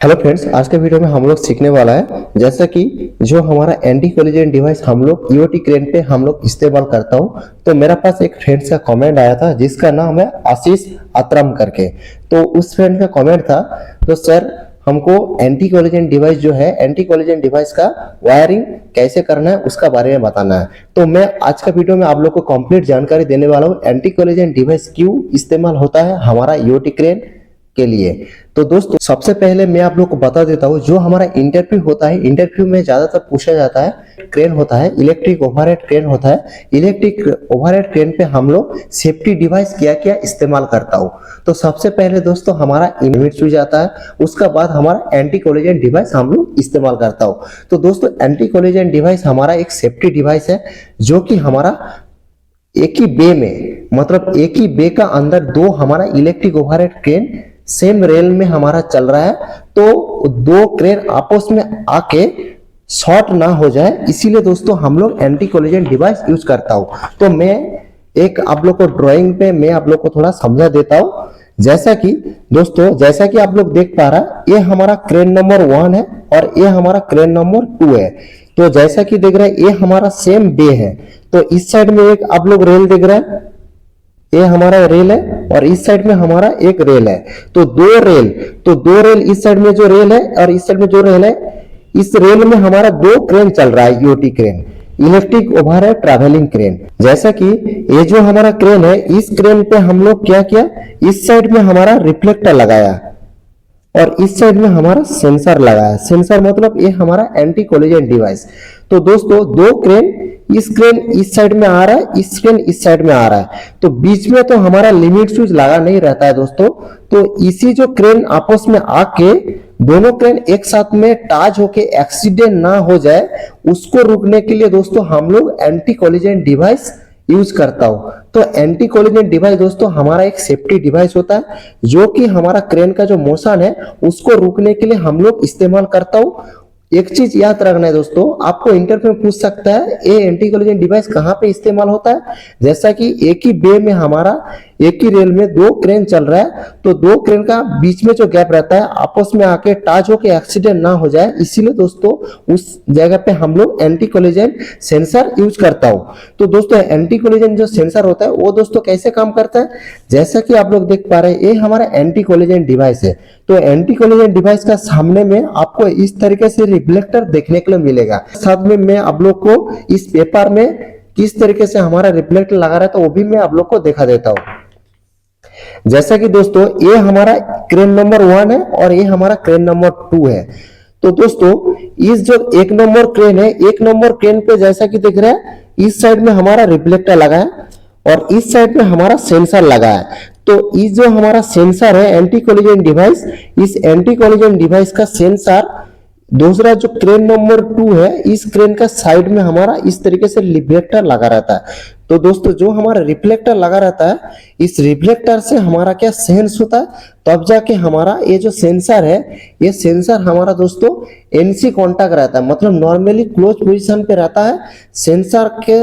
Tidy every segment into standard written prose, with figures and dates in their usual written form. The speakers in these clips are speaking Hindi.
हेलो फ्रेंड्स, आज के वीडियो में हम लोग सीखने वाला है जैसा कि जो हमारा एंटी कोलिजन डिवाइस हम लोग ईओटी क्रेन पे हम लोग इस्तेमाल करता हूँ। तो मेरा पास एक फ्रेंड्स का कमेंट आया था जिसका नाम है आशीष आत्रम करके। तो उस फ्रेंड का कमेंट था, तो सर हमको एंटी कोलिजन डिवाइस जो है एंटी कोलिजन डिवाइस का वायरिंग कैसे करना है उसका बारे में बताना है। तो मैं आज का वीडियो में आप लोग को कंप्लीट जानकारी देने वाला हूँ एंटी कोलिजन डिवाइस क्यों इस्तेमाल होता है हमारा ईओटी क्रेन के लिए। तो दोस्तों सबसे पहले मैं आप लोग को बता देता हूँ, जो हमारा इंटरव्यू होता है, इंटरव्यू में ज्यादातर पूछा जाता है क्रेन होता है, इलेक्ट्रिक ओवरहेड क्रेन होता है। इलेक्ट्रिक ओवरहेड क्रेन पे हम लोग सेफ्टी डिवाइस क्या क्या इस्तेमाल करता हूँ। तो सबसे पहले दोस्तों हमारा इनविट स्विच आता है, उसका बाद हमारा एंटी कोलिजन डिवाइस हम लोग इस्तेमाल करता हूँ। तो दोस्तों एंटी कोलिजन डिवाइस हमारा एक सेफ्टी डिवाइस है जो कि हमारा एक ही बे में, मतलब एक ही बे का अंदर दो हमारा electric overhead crane same rail में हमारा चल रहा है, तो दो क्रेन आपस में आके शॉर्ट ना हो जाए, इसीलिए दोस्तों हम लोग एंटी कोलिजन डिवाइस यूज करता हूं। तो मैं एक आप लोग को ड्राइंग पे मैं आप लोग को थोड़ा समझा देता हूं। जैसा कि दोस्तों जैसा कि आप लोग देख पा रहा है, ये हमारा क्रेन नंबर 1 है और ये हमारा क्रेन नंबर 2 है। तो जैसा कि देख रहे हैं ये हमारा सेम बे है। तो इस साइड में एक आप लोग रेल देख रहे हैं, ये हमारा रेल है और इस साइड में हमारा एक रेल है। तो दो रेल इस साइड में जो रेल है और इस साइड में जो रेल है, इस रेल में हमारा दो क्रेन चल रहा है, EOT crane, electric overhead travelling crane. जैसा कि ये जो हमारा क्रेन है, इस क्रेन पे हम लोग क्या किया, इस साइड में हमारा रिफ्लेक्टर लगाया और इस साइड में हमारा सेंसर लगाया। सेंसर मतलब ये हमारा एंटी कोलिजन डिवाइस। तो दोस्तों दो क्रेन, इस क्रेन इस साइड में आ रहा है, इस क्रेन इस साइड में आ रहा है, तो बीच में तो हमारा लिमिट स्विच लगा नहीं रहता है दोस्तों। तो इसी जो क्रेन आपस में आके दोनों क्रेन एक साथ में टच होके एक्सीडेंट ना हो जाए, उसको रोकने के लिए दोस्तों हम लोग एंटी कोलिजन डिवाइस यूज करता हूं। तो एंटी कोलिजन डिवाइस दोस्तों हमारा एक सेफ्टी डिवाइस होता है जो कि हमारा क्रेन का जो मोशन है उसको रोकने के लिए हम लोग इस्तेमाल करता हूं। एक चीज याद रखना है दोस्तों, आपको इंटरव्यू में पूछ सकता है ये एंटी कोलिजन डिवाइस कहाँ पे इस्तेमाल होता है। जैसा कि एक ही बे में हमारा एक ही रेल में दो क्रेन चल रहा है, तो दो क्रेन का बीच में जो गैप रहता है आपस में आके टच होके एक्सीडेंट ना हो जाए, इसीलिए दोस्तों उस जगह पे हम लोग एंटी कोलिजन सेंसर यूज करता हूं। तो दोस्तों एंटी कोलिजन जो सेंसर होता है वो दोस्तों कैसे काम करता है, जैसा कि आप लोग देख पा रहे हैं ये हमारा एंटी कोलिजन डिवाइस है। तो एंटी कोलिजन डिवाइस का सामने में आपको इस तरीके से रिफ्लेक्टर देखने के लिए मिलेगा। साथ में मैं आप लोग को इस पेपर में किस तरीके से हमारा रिफ्लेक्टर लगा रहा है तो वो भी मैं आप लोग को दिखा देता हूं। जैसा कि दोस्तों ये हमारा क्रेन नंबर 1 है और ये हमारा क्रेन नंबर 2 है। तो दोस्तों इस जो एक नंबर क्रेन है, एक नंबर क्रेन पे जैसा कि दिख रहा है, इस साइड में हमारा रिफ्लेक्टर लगा है और इस साइड में हमारा सेंसर लगा है। तो इस जो हमारा सेंसर है एंटी कोलिजन डिवाइस, इस एंटी कोलिजन डिवाइस का सेंसर दूसरा जो क्रेन नंबर 2 है, इस क्रेन का साइड में हमारा इस तरीके से रिफ्लेक्टर लगा रहता है। तो दोस्तों जो हमारा रिफ्लेक्टर लगा रहता है, इस रिफ्लेक्टर से हमारा क्या सेंस होता है, तब जाके हमारा ये जो सेंसर है, ये सेंसर हमारा दोस्तों एनसी कांटेक्ट रहता है, मतलब नॉर्मली क्लोज पोजीशन पे रहता है, सेंसर के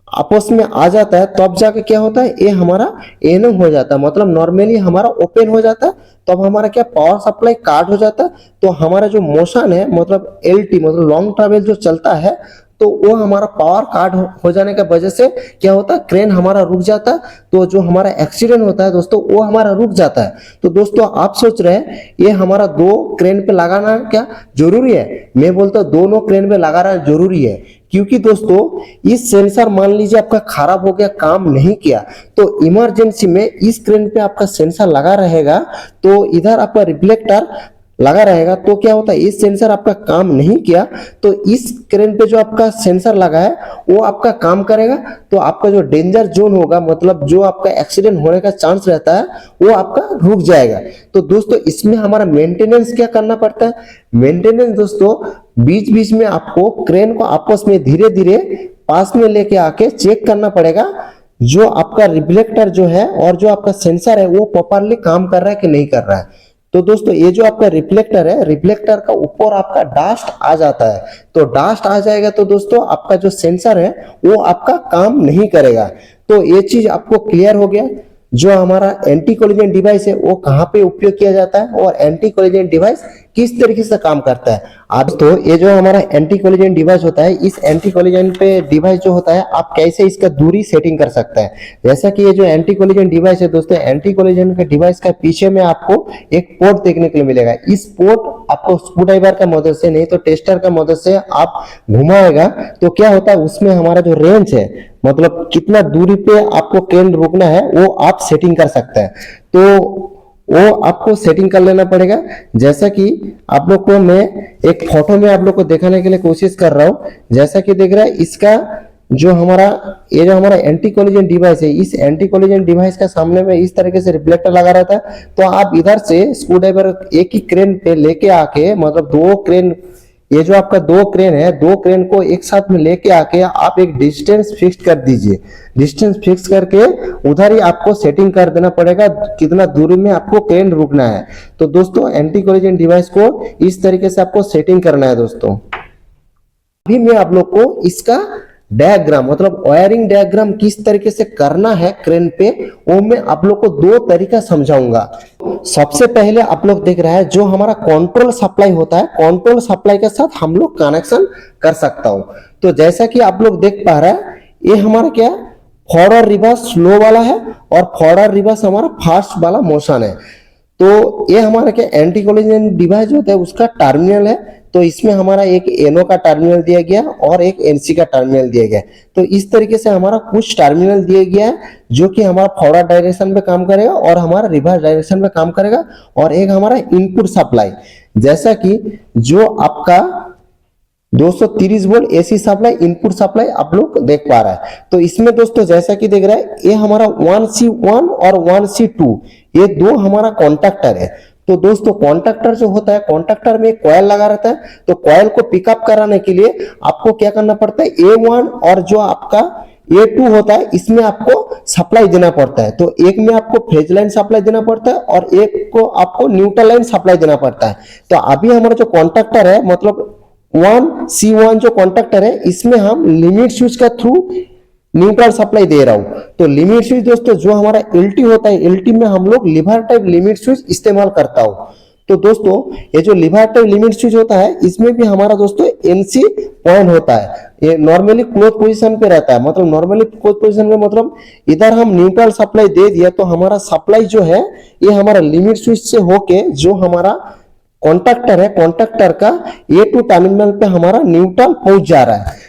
आपस में आ जाता है, तब जाके क्या होता है, ये हमारा एनो हो जाता है, मतलब नॉर्मली हमारा ओपन हो जाता है, तब हमारा क्या पावर सप्लाई काट हो जाता है। तो हमारा जो मोशन है मतलब एलटी मतलब लॉन्ग ट्रैवल जो चलता है, तो वो हमारा पावर काट हो जाने की वजह से क्या होता है, क्रेन हमारा रुक जाता है। तो जो हमारा एक्सीडेंट होता है दोस्तों वो हमारा रुक जाता है। तो दोस्तों आप सोच रहे हैं ये हमारा दो क्रेन पे लगाना क्या जरूरी है, मैं बोलता हूँ दोनों क्रेन पे लगाना जरूरी है। क्योंकि दोस्तों इस सेंसर मान लीजिए आपका खराब हो गया, काम नहीं किया, तो इमरजेंसी में इस क्रेन पे आपका सेंसर लगा रहेगा, तो इधर आपका रिफ्लेक्टर लगा रहेगा, तो क्या होता है इस सेंसर आपका काम नहीं किया, तो इस क्रेन पे जो आपका सेंसर लगा है वो आपका काम करेगा। तो आपका जो डेंजर जोन होगा, मतलब जो आपका एक्सीडेंट होने का चांस रहता है, वो आपका रुक जाएगा। तो दोस्तों इसमें हमारा मेंटेनेंस क्या करना पड़ता है, मेंटेनेंस दोस्तों बीच बीच में आपको क्रेन को आपस में धीरे धीरे पास में लेके आके चेक करना पड़ेगा जो आपका रिफ्लेक्टर जो है और जो आपका सेंसर है वो प्रॉपरली काम कर रहा है कि नहीं कर रहा है। तो दोस्तों ये जो आपका रिफ्लेक्टर है, रिफ्लेक्टर का ऊपर आपका डस्ट आ जाता है, तो डस्ट आ जाएगा तो दोस्तों आपका जो सेंसर है वो आपका काम नहीं करेगा। तो ये चीज आपको क्लियर हो गया। जो हमारा एंटी कोलिजन डिवाइस है वो कहाँ पे उपयोग किया जाता है और एंटी कोलिजन डिवाइस किस तरीके से काम करता है। आज तो ये जो हमारा एंटी कोलिजन डिवाइस होता है, इस एंटी कोलिजन पे डिवाइस जो होता है आप कैसे इसका दूरी सेटिंग कर सकते हैं। जैसा कि ये जो एंटी कोलिजन डिवाइस है दोस्तों, एंटी कोलिजन के डिवाइस का पीछे में आपको एक पोर्ट देखने को मिलेगा। इस पोर्ट आपको स्क्रू ड्राइवर का मदद से नहीं तो टेस्टर का मदद से आप घुमाएगा तो क्या होता है, उसमें हमारा जो रेंज है, मतलब कितना दूरी पे आपको क्रेन रोकना है वो आप सेटिंग कर सकते हैं। तो वो आपको सेटिंग कर लेना पड़ेगा। जैसा कि आप लोग को मैं एक फोटो में आप लोग को दिखाने के लिए कोशिश कर रहा हूं। जैसा कि देख रहा है, इसका जो हमारा ये जो हमारा एंटी कोलिजन डिवाइस है, इस एंटी कोलिजन डिवाइस का सामने में इस तरीके से रिफ्लेक्टर लगा रहता है। तो आप इधर से स्क्रू ड्राइवर एक ही क्रेन पे लेके आके, मतलब दो क्रेन, ये जो आपका दो क्रेन है, दो क्रेन को एक साथ में लेके आके आप एक डिस्टेंस फिक्स कर दीजिए। डिस्टेंस फिक्स करके उधर ही आपको सेटिंग कर देना पड़ेगा कितना दूरी में आपको क्रेन रुकना है। तो दोस्तों एंटी कोलिजन डिवाइस को इस तरीके से आपको सेटिंग करना है। दोस्तों अभी मैं आप लोग को इसका डायग्राम, मतलब वायरिंग डायग्राम किस तरीके से करना है क्रेन पे, वो मैं आप लोग को दो तरीका समझाऊंगा। सबसे पहले आप लोग देख रहे हैं जो हमारा कंट्रोल सप्लाई होता है, कंट्रोल सप्लाई के साथ हम लोग कनेक्शन कर सकता हूं। तो जैसा कि आप लोग देख पा रहे हैं, ये हमारा क्या फॉरवर्ड रिवर्स स्लो वाला है और फॉरवर्ड रिवर्स हमारा फास्ट वाला मोशन है। तो ये हमारा क्या एंटी कोलिजन डिवाइस जो होता है उसका टर्मिनल है। तो इसमें हमारा एक एनओ का टर्मिनल दिया गया और एक एनसी का टर्मिनल दिया गया। तो इस तरीके से हमारा कुछ टर्मिनल दिया गया है जो कि हमारा फॉरवर्ड डायरेक्शन में काम करेगा और हमारा रिवर्स डायरेक्शन में काम करेगा। और एक हमारा इनपुट सप्लाई, जैसा कि जो आपका 230 volt AC supply input supply आप लोग देख पा रहा है। तो इसमें दोस्तों जैसा कि देख रहा है, ये हमारा 1C1 और 1C2 ये दो हमारा कॉन्टैक्टर है। तो दोस्तों कॉन्टैक्टर जो होता है, कॉन्टैक्टर में कॉइल लगा रहता है। तो कॉइल को पिकअप कराने के लिए आपको क्या करना पड़ता है, A1 और जो आपका A2 होता है इसमें आपको सप्लाई देना पड़ता है। तो एक में आपको फेज लाइन सप्लाई देना पड़ता है और एक को आपको न्यूट्रल लाइन सप्लाई देना पड़ता है। तो अभी हमारा जो कॉन्टैक्टर है, मतलब 1C1 जो कॉन्टैक्टर है, इसमें हम लिमिट स्विच का थ्रू न्यूट्रल सप्लाई दे रहा हूं। तो लिमिट स्विच दोस्तों जो हमारा एलटी होता है, एलटी में हम लोग लीवर टाइप लिमिट स्विच इस्तेमाल करता हूं। तो दोस्तों ये जो लीवर टाइप लिमिट स्विच होता है इसमें भी हमारा दोस्तों एनसी पॉइंट होता है। ये नॉर्मली क्लोज पोजीशन पे रहता है, मतलब नॉर्मली क्लोज पोजीशन में, मतलब इधर हम न्यूट्रल सप्लाई दे दिया तो हमारा सप्लाई जो है ये हमारा लिमिट स्विच से होके जो हमारा कॉन्टैक्टर है, कॉन्टैक्टर का A2 टर्मिनल पे हमारा न्यूट्रल पहुंच जा रहा है।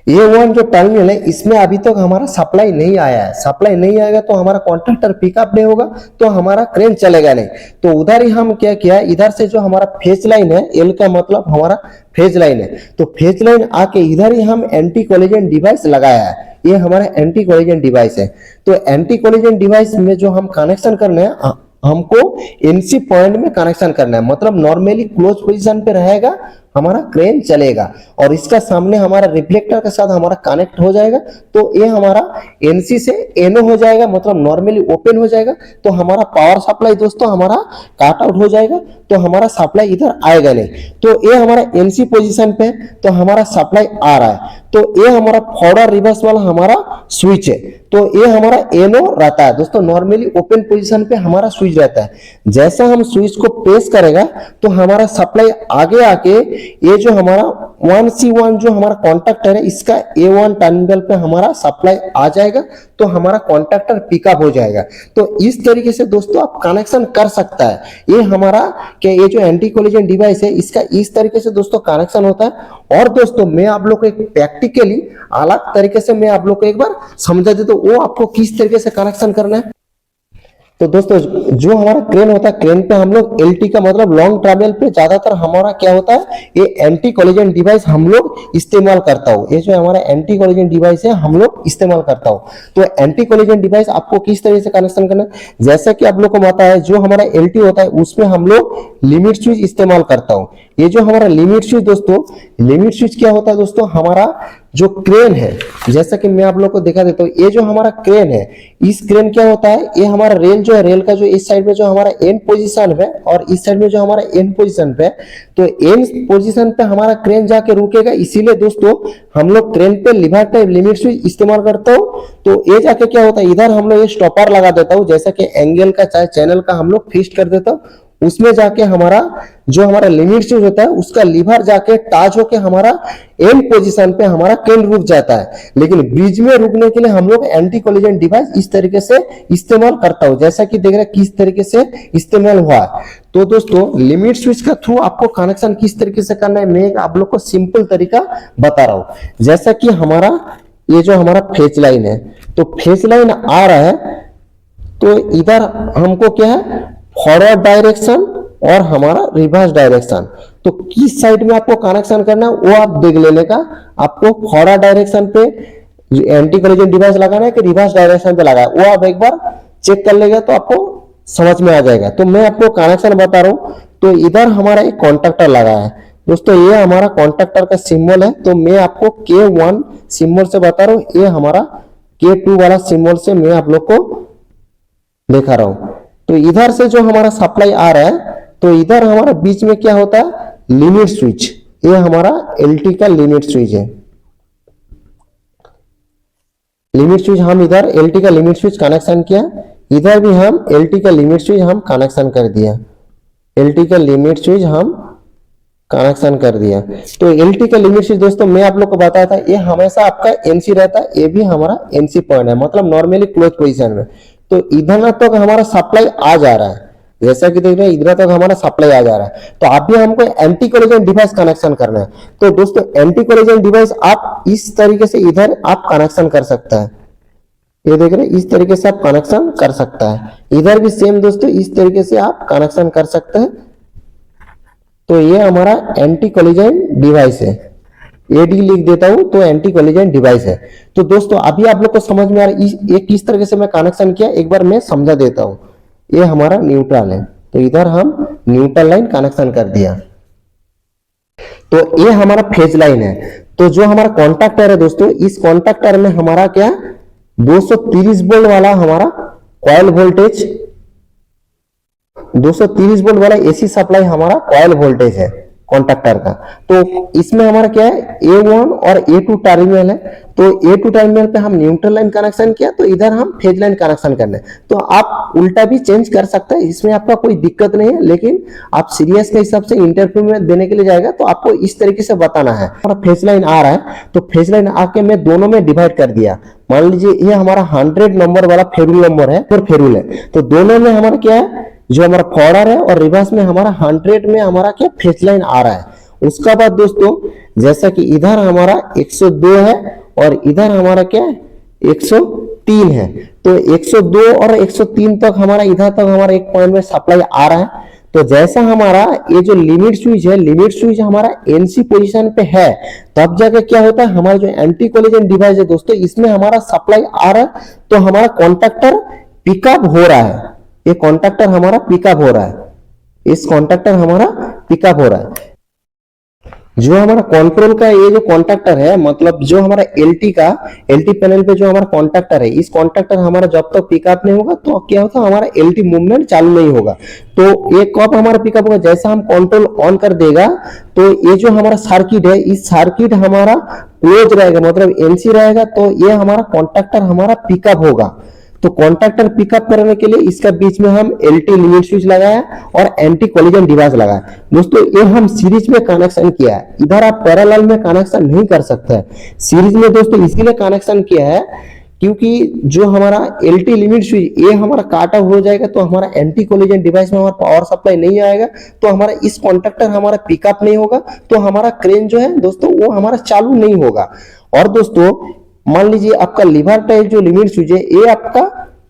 A1 जो टर्मिनल है इसमें अभी तक हमारा सप्लाई नहीं आया है। सप्लाई नहीं आएगा तो हमारा कॉन्ट्रैक्टर पिकअप नहीं होगा, तो हमारा क्रेन चलेगा नहीं। तो उधर ही हम क्या किया, इधर से जो हमारा फेज लाइन है, एल का मतलब हमारा फेज लाइन है, तो फेज लाइन आके इधर ही हम एंटी कोलिजन डिवाइस लगाया है। ये हमारा एंटी कोलिजन डिवाइस है। तो एंटी कोलिजन डिवाइस में जो हम कनेक्शन करना है, हमको एनसी पॉइंट में कनेक्शन करना है, मतलब नॉर्मली क्लोज पोजीशन पे रहेगा, हमारा क्रेन चलेगा और इसका सामने हमारा रिफ्लेक्टर के साथ हमारा कनेक्ट हो जाएगा। तो ये हमारा एनसी से एनओ हो जाएगा, मतलब नॉर्मली ओपन हो जाएगा। तो हमारा पावर सप्लाई दोस्तों हमारा काट आउट हो जाएगा, तो हमारा सप्लाई इधर आएगा नहीं। तो ये हमारा एनसी पोजीशन पे है, तो हमारा सप्लाई आ रहा है। तो ये हमारा फॉरवर्ड रिवर्स वाला हमारा स्विच है। तो ये हमारा एनओ रहता है दोस्तों, नॉर्मली ओपन पोजीशन पे हमारा स्विच रहता है। जैसा हम स्विच को प्रेस करेगा तो हमारा सप्लाई आगे आके ये जो हमारा 1C1 जो हमारा कॉन्टैक्टर है इसका A1 टर्मिनल पे हमारा सप्लाई आ जाएगा, तो हमारा कॉन्टैक्टर पिकअप हो जाएगा। तो इस तरीके से दोस्तों आप कनेक्शन कर सकता है। ये हमारा क्या, ये जो एंटी कोलिजन डिवाइस है इसका इस तरीके से दोस्तों कनेक्शन होता है। और दोस्तों मैं आप लोग को एक प्रैक्टिकली अलग तरीके से मैं आप लोग को एक बार समझा देता हूं, वो आपको किस तरीके से कनेक्शन करना है। तो दोस्तों जो हमारा क्रेन होता है, क्रेन पे हम लोग एलटी का मतलब लॉन्ग ट्रैवल पे ज्यादातर हमारा क्या होता है, ये एंटी कोलिजन डिवाइस हम लोग इस्तेमाल करता हूँ। ये जो हमारा एंटी कोलिजन डिवाइस है हम लोग इस्तेमाल करता हूँ। तो एंटी कोलिजन डिवाइस आपको किस तरह से कनेक्शन करना है, जैसा कि आप लोग को पता है जो हमारा एलटी होता है उसमें हम लोग लिमिट स्विच इस्तेमाल करता हूँ। ये जो हमारा लिमिट स्विच दोस्तों, लिमिट स्विच क्या होता है दोस्तों, हमारा जो क्रेन है, जैसा कि मैं आप लोग को दिखा देता हूँ, ये जो हमारा क्रेन है, इस क्रेन क्या होता है, ये हमारा रेल जो है, रेल का जो इस साइड में जो हमारा एंड पोजीशन है और इस साइड में जो हमारा एंड पोजीशन पे, तो एंड पोजीशन पे हमारा क्रेन जाके रुकेगा। इसीलिए दोस्तों हम लोग क्रेन पे लीवर टाइप लिमिट स्विच इस्तेमाल करता हूँ। तो ये जाके क्या होता है, इधर हम लोग ये स्टॉपर लगा देता हूँ, जैसा कि एंगल का चाहे चैनल का हम लोग फिक्स कर देता हूँ। उसमें जाके हमारा जो हमारा लिमिट स्विच होता है उसका लीवर जाके टच होके हमारा एंड पोजीशन पे हमारा क्रेन रुक जाता है। लेकिन ब्रिज में रुकने के लिए हम लोग एंटी कोलिजन डिवाइस इस तरीके से इस्तेमाल करता हूं, जैसा कि देख रहे हैं किस तरीके से इस्तेमाल हुआ है। तो दोस्तों लिमिट स्विच का थ्रू आपको कनेक्शन किस तरीके से करना है, मैं आप लोग को सिंपल तरीका बता रहा हूं। जैसा कि हमारा ये जो हमारा फेज लाइन है, तो फेज लाइन आ रहा है, तो इधर हमको क्या है, फॉरवर्ड डायरेक्शन और हमारा रिवर्स डायरेक्शन। तो किस साइड में आपको कनेक्शन करना है वो आप देख लेने का। आपको फॉरवर्ड डायरेक्शन पे एंटी कोलिजन डिवाइस लगाना है कि रिवर्स डायरेक्शन पे लगाना है, वो आप एक बार चेक कर लेगा तो आपको समझ में आ जाएगा। तो मैं आपको कनेक्शन बता रहा हूं। तो इधर हमारा एक कॉन्टैक्टर लगा है दोस्तों, ये हमारा कॉन्टैक्टर का सिंबल है। तो मैं आपको K1 सिंबल से बता रहा हूं, ये हमारा K2 वाला सिंबल से मैं आप लोग को दिखा रहा हूं। तो इधर से जो हमारा सप्लाई आ रहा है, तो इधर हमारा बीच में क्या होता है, लिमिट स्विच, ये हमारा एलटी का लिमिट स्विच है। लिमिट स्विच हम इधर एलटी का लिमिट स्विच कनेक्शन किया, इधर भी हम एलटी का लिमिट स्विच हम कनेक्शन कर दिया, एलटी का लिमिट स्विच हम कनेक्शन कर दिया। तो एलटी का लिमिट स्विच दोस्तों मैं आप लोग को बताया था, ये हमेशा आपका एनसी रहता है, ये भी हमारा एनसी पॉइंट है, मतलब नॉर्मली क्लोज पोजीशन में। तो इधर तक हमारा सप्लाई आ जा रहा है, जैसा कि देख रहे हैं इधर तक हमारा सप्लाई आ जा रहा है। तो अभी हमको एंटी कोलिजन डिवाइस कनेक्शन करना है। तो दोस्तों एंटी कोलिजन डिवाइस आप इस तरीके से इधर आप कनेक्शन कर सकता है, ये देख रहे हैं इस तरीके से आप कनेक्शन कर सकता है। इधर भी सेम दोस्तों इस तरीके से आप कनेक्शन कर सकते हैं। तो ये हमारा एंटी कोलिजन डिवाइस है, एडी लिख देता हूं तो एंटी कोलिजन डिवाइस है। तो दोस्तों अभी आप लोग को समझ में आ रहा है ये किस तरह से मैं कनेक्शन किया, एक बार मैं समझा देता हूं। ये हमारा न्यूट्रल है, तो इधर हम न्यूट्रल लाइन कनेक्शन कर दिया। तो ये हमारा फेज लाइन है। तो जो हमारा कॉन्टैक्टर है दोस्तों, इस कॉन्टैक्टर में हमारा क्या 230 वोल्ट वाला हमारा कॉइल वोल्टेज, 230 वोल्ट वाला एसी सप्लाई हमारा कॉइल वोल्टेज है कॉन्टैक्टर का। तो इसमें हमारा क्या है, A1 और A2 टर्मिनल है। तो A2 टर्मिनल पे हम न्यूट्रल लाइन कनेक्शन किया, तो इधर हम फेज लाइन कनेक्शन करना है। तो आप उल्टा भी चेंज कर सकते हैं, इसमें आपका कोई दिक्कत नहीं है। लेकिन आप सीरियस के हिसाब से इंटरव्यू में देने के लिए जाएगा तो आपको इस तरीके से बताना है। हमारा फेज लाइन आ रहा है, तो फेज लाइन आके मैं दोनों में डिवाइड कर दिया। मान लीजिए ये हमारा 100 नंबर वाला फेरूल नंबर है और फेरूल है, तो दोनों में हमारा क्या है, जो हमारा फॉरवर्ड है और रिवर्स में हमारा 100 में हमारा क्या फेज लाइन आ रहा है। उसका बाद दोस्तों जैसा कि इधर हमारा 102 है और इधर हमारा क्या 103 है, तो 102 और 103 तक हमारा इधर तक हमारा एक पॉइंट में सप्लाई आ रहा है। तो जैसा हमारा ये जो लिमिट स्विच है, लिमिट स्विच हमारा एनसी पोजीशन पे है, तब जाके क्या होता है, हमारा जो एंटी कोलिजन डिवाइस है दोस्तों, इसमें हमारा सप्लाई आ रहा है। तो हमारा कॉन्टैक्टर पिकअप हो रहा है, ये कॉन्टैक्टर हमारा पिकअप हो रहा है, इस कॉन्टैक्टर हमारा पिकअप हो रहा है। जो हमारा कंट्रोल का ये जो कॉन्टैक्टर है, मतलब जो हमारा एलटी का एलटी पैनल पे जो हमारा कॉन्टैक्टर है, इस कॉन्टैक्टर हमारा जब तक पिकअप नहीं होगा तो क्या होता है, हमारा एलटी मूवमेंट चालू नहीं होगा। तो ये कब हमारा पिकअप होगा, जैसा हम कंट्रोल ऑन कर देगा तो ये जो हमारा सर्किट है, इस सर्किट हमारा क्लोज रहेगा, मतलब एनसी रहेगा, तो ये हमारा कॉन्टैक्टर हमारा पिकअप होगा। तो कॉन्टैक्टर पिकअप करने के लिए इसका बीच में हम एलटी लिमिट स्विच लगाया और एंटी कोलिजन डिवाइस लगाया। दोस्तों ये हम सीरीज में कनेक्शन किया है, इधर आप पैरेलल में कनेक्शन नहीं कर सकते। सीरीज में दोस्तों इसीलिए कनेक्शन किया है क्योंकि जो हमारा एलटी लिमिट स्विच ये हमारा काट ऑफ हो जाएगा, तो हमारा एंटी कोलिजन डिवाइस में हमारा पावर सप्लाई नहीं आएगा, तो हमारा इस कॉन्टैक्टर हमारा पिकअप नहीं होगा, तो हमारा क्रेन जो है दोस्तों वो हमारा चालू नहीं होगा। और दोस्तों मान लीजिए आपका लीवर टाइप जो लिमिट स्विच है, ये आपका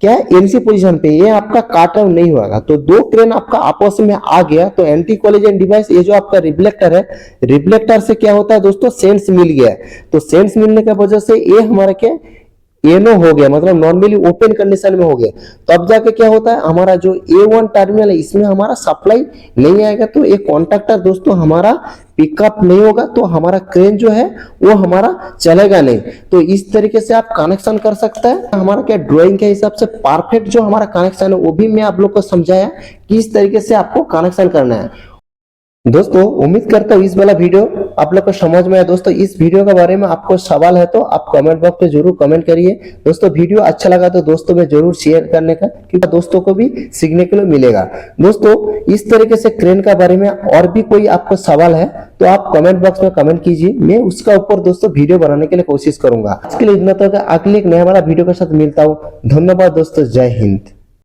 क्या है एनसी पोजीशन पे, ये आपका काट ऑफ नहीं होगा। तो दो क्रेन आपका आपस में आ गया, तो एंटी कोलिजन डिवाइस ये जो आपका रिफ्लेक्टर है, रिफ्लेक्टर से क्या होता है दोस्तों, सेंस मिल गया। तो सेंस मिलने की वजह से ये हमारा क्या एनो हो गया, मतलब नॉर्मली ओपन कंडीशन में हो गया, तब जाके क्या होता है, हमारा जो A1 टर्मिनल है इसमें हमारा सप्लाई नहीं आएगा, तो ये कॉन्टैक्टर दोस्तों हमारा पिकअप नहीं होगा, तो हमारा क्रेन जो है वो हमारा चलेगा नहीं। तो इस तरीके से आप कनेक्शन कर सकते हैं। हमारा क्या ड्राइंग के हिसाब से परफेक्ट जो हमारा कनेक्शन है वो भी मैं आप लोग को समझाया कि इस तरीके से आपको कनेक्शन करना है। दोस्तों उम्मीद करता हूँ इस वाला वीडियो आप लोग को समझ में आया। दोस्तों इस वीडियो के बारे में आपको सवाल है तो आप कमेंट बॉक्स में जरूर कमेंट करिए। दोस्तों वीडियो अच्छा लगा तो दोस्तों में जरूर शेयर करने का, क्योंकि दोस्तों को भी सीखने के लिए मिलेगा। दोस्तों इस तरीके से क्रेन का बारे में और भी कोई आपको सवाल है तो आप कमेंट बॉक्स में कमेंट कीजिए, मैं उसका ऊपर दोस्तों वीडियो बनाने के लिए कोशिश करूंगा। आज के लिए इतना तो, अगले एक नया वाला वीडियो के साथ मिलता हूँ। धन्यवाद दोस्तों, जय हिंद।